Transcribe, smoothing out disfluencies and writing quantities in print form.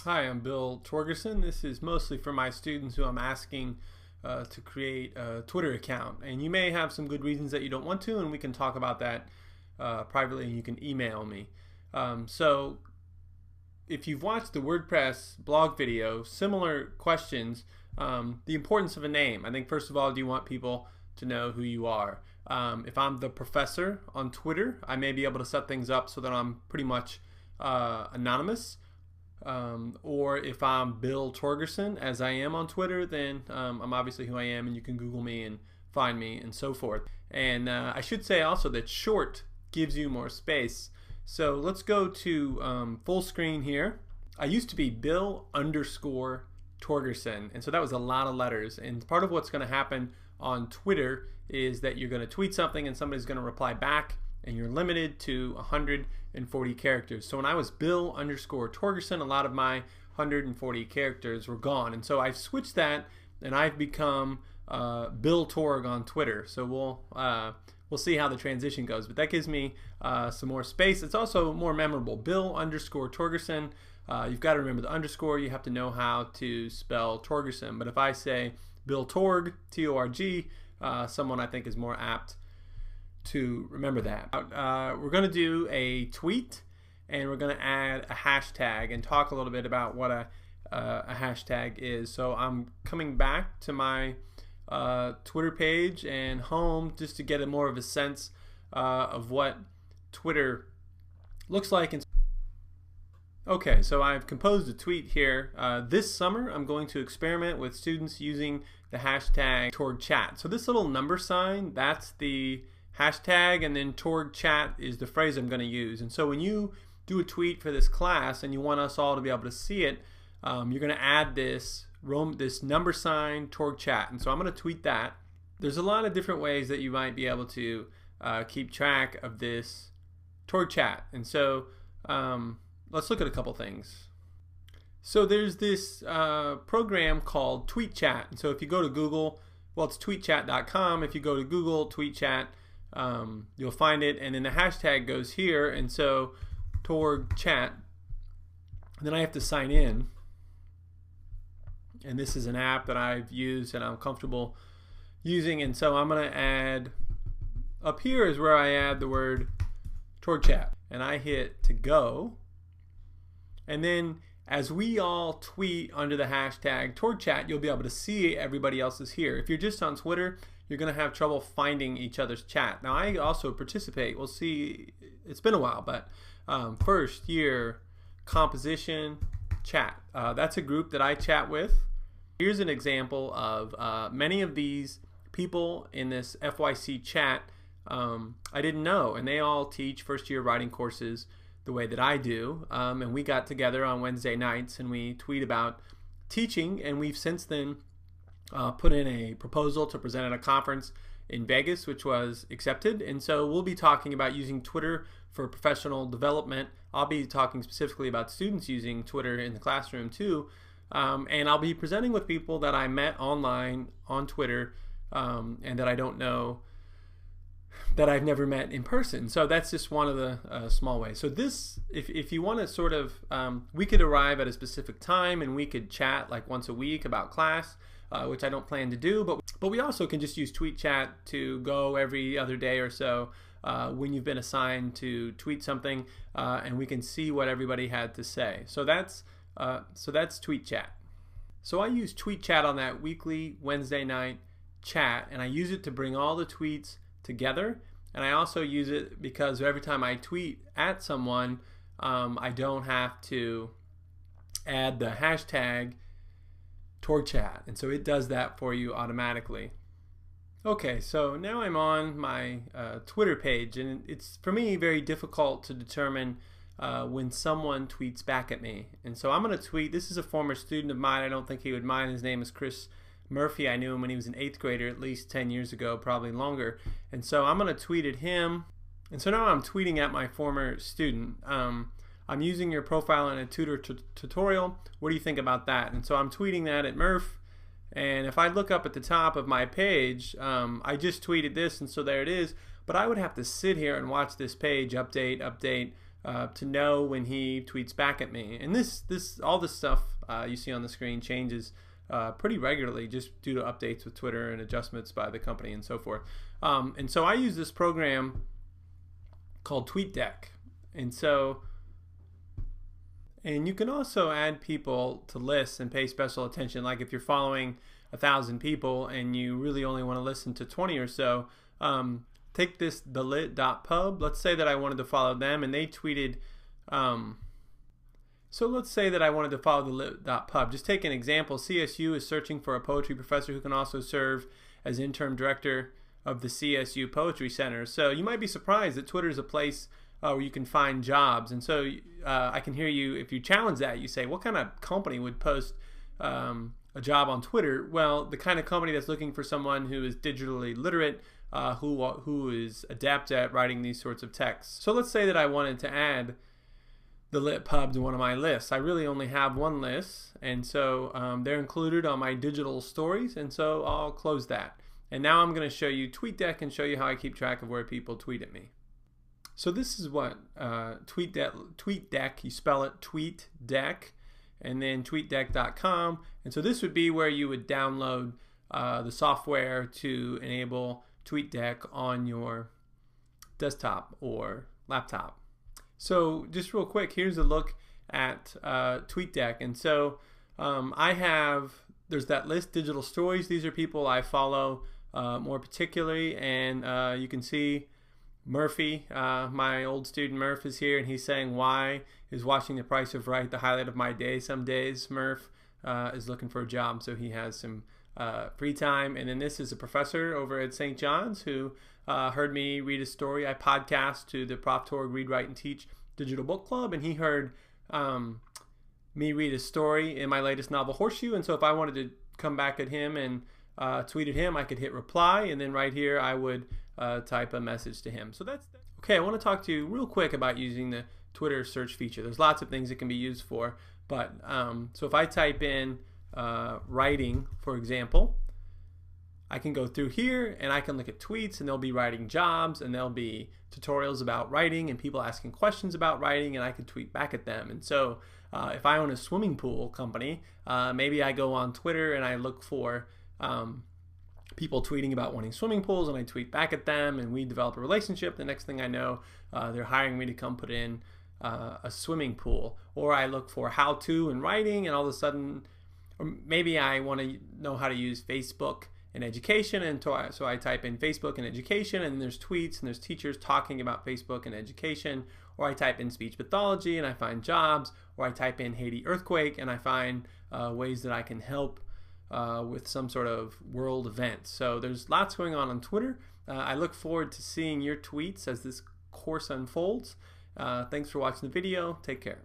Hi, I'm Bill Torgerson. This is mostly for my students who I'm asking to create a Twitter account. And you may have some good reasons that you don't want to, and we can talk about that privately, and you can email me. So if you've watched the WordPress blog video, similar questions, the importance of a name. I think first of all, do you want people to know who you are? If I'm the professor on Twitter, I may be able to set things up so that I'm pretty much anonymous. Or if I'm Bill Torgerson, as I am on Twitter, then I'm obviously who I am, and you can Google me and find me and so forth. And I should say also that short gives you more space. So let's go to full screen here. I used to be Bill _ Torgerson, and so that was a lot of letters. And part of what's going to happen on Twitter is that you're going to tweet something and somebody's going to reply back, and you're limited to 140 characters. So when I was Bill _ Torgerson, a lot of my 140 characters were gone, and so I've switched that, and I've become Bill Torg on Twitter. So we'll see how the transition goes, but that gives me some more space. It's also more memorable. Bill _ Torgerson. You've got to remember the underscore. You have to know how to spell Torgerson. But if I say Bill Torg, T-O-R-G, someone I think is more apt to remember that. We're going to do a tweet, and we're going to add a hashtag and talk a little bit about what a hashtag is. So I'm coming back to my Twitter page and home just to get a more of a sense of what Twitter looks like. Okay, so I've composed a tweet here. This summer I'm going to experiment with students using the hashtag #TorgChat. So this little number sign, that's the hashtag, and then #TorgChat is the phrase I'm going to use. And so when you do a tweet for this class and you want us all to be able to see it, you're going to add this number sign #TorgChat. And so I'm going to tweet that. There's a lot of different ways that you might be able to keep track of this #TorgChat. And so let's look at a couple things. So there's this program called TweetChat. And so if you go to Google, well, it's tweetchat.com. If you go to Google TweetChat, you'll find it, and then the hashtag goes here, and so #TorgChat. And then I have to sign in, and this is an app that I've used and I'm comfortable using, and so I'm going to add, up here is where I add the word #TorgChat, and I hit to go. And then as we all tweet under the hashtag #TorgChat, you'll be able to see everybody else's here. If you're just on Twitter, you're going to have trouble finding each other's chat. Now I also participate. We'll see, it's been a while, but first year composition chat. That's a group that I chat with. Here's an example of many of these people in this FYC chat I didn't know, and they all teach first year writing courses the way that I do, and we got together on Wednesday nights and we tweet about teaching, and we've since then put in a proposal to present at a conference in Vegas, which was accepted. And so we'll be talking about using Twitter for professional development. I'll be talking specifically about students using Twitter in the classroom too, and I'll be presenting with people that I met online on Twitter and that I don't know, that I've never met in person. So that's just one of the small ways. So this, if you want to sort of, we could arrive at a specific time and we could chat like once a week about class, which I don't plan to do, but we also can just use TweetChat to go every other day or so when you've been assigned to tweet something, and we can see what everybody had to say. So that's TweetChat. So I use TweetChat on that weekly Wednesday night chat, and I use it to bring all the tweets together, and I also use it because every time I tweet at someone, I don't have to add the hashtag #TorgChat, and so it does that for you automatically. Okay, so now I'm on my Twitter page, and it's for me very difficult to determine when someone tweets back at me. And so I'm going to tweet. This is a former student of mine. I don't think he would mind. His name is Chris Murphy. I knew him when he was an 8th grader at least 10 years ago, probably longer. And so I'm going to tweet at him. And so now I'm tweeting at my former student. I'm using your profile in a tutor tutorial. What do you think about that? And so I'm tweeting that at Murph. And if I look up at the top of my page, I just tweeted this, and so there it is. But I would have to sit here and watch this page update to know when he tweets back at me. And all this stuff you see on the screen changes pretty regularly, just due to updates with Twitter and adjustments by the company and so forth. And so I use this program called TweetDeck. And you can also add people to lists and pay special attention. Like if you're following 1,000 people and you really only want to listen to 20 or so, take this thelit.pub. Let's say that I wanted to follow them and they tweeted, so let's say that I wanted to follow thelit.pub. Just take an example. CSU is searching for a poetry professor who can also serve as interim director of the CSU Poetry Center. So you might be surprised that Twitter is a place where you can find jobs. And so I can hear you, if you challenge that, you say, what kind of company would post a job on Twitter? Well, the kind of company that's looking for someone who is digitally literate, who is adept at writing these sorts of texts. So let's say that I wanted to add the Lit Pub to one of my lists. I really only have one list, and so they're included on my digital stories, and so I'll close that. And now I'm going to show you TweetDeck and show you how I keep track of where people tweet at me. So this is what TweetDeck, you spell it TweetDeck, and then tweetdeck.com. And so this would be where you would download the software to enable TweetDeck on your desktop or laptop. So just real quick, here's a look at TweetDeck. And so there's that list, digital stories. These are people I follow more particularly, and you can see Murphy, my old student Murph, is here, and he's saying, why is watching The Price is Right the highlight of my day some days? Murph is looking for a job, so he has some free time. And then this is a professor over at St. John's who heard me read a story. I podcast to the Prop.org Read, Write, and Teach Digital Book Club, and he heard me read a story in my latest novel, Horseshoe. And so if I wanted to come back at him and tweet at him, I could hit reply, and then right here I would type a message to him. So that's okay. I want to talk to you real quick about using the Twitter search feature. There's lots of things it can be used for, but so if I type in writing, for example, I can go through here and I can look at tweets, and there'll be writing jobs, and there'll be tutorials about writing and people asking questions about writing, and I can tweet back at them. And so if I own a swimming pool company, maybe I go on Twitter and I look for people tweeting about wanting swimming pools, and I tweet back at them, and we develop a relationship. The next thing I know, they're hiring me to come put in a swimming pool. Or I look for how-to in writing, and all of a sudden, or maybe I want to know how to use Facebook in education, and so I type in Facebook and education, and there's tweets and there's teachers talking about Facebook and education. Or I type in speech pathology and I find jobs. Or I type in Haiti earthquake and I find ways that I can help with some sort of world event. So there's lots going on Twitter. I look forward to seeing your tweets as this course unfolds. Thanks for watching the video. Take care.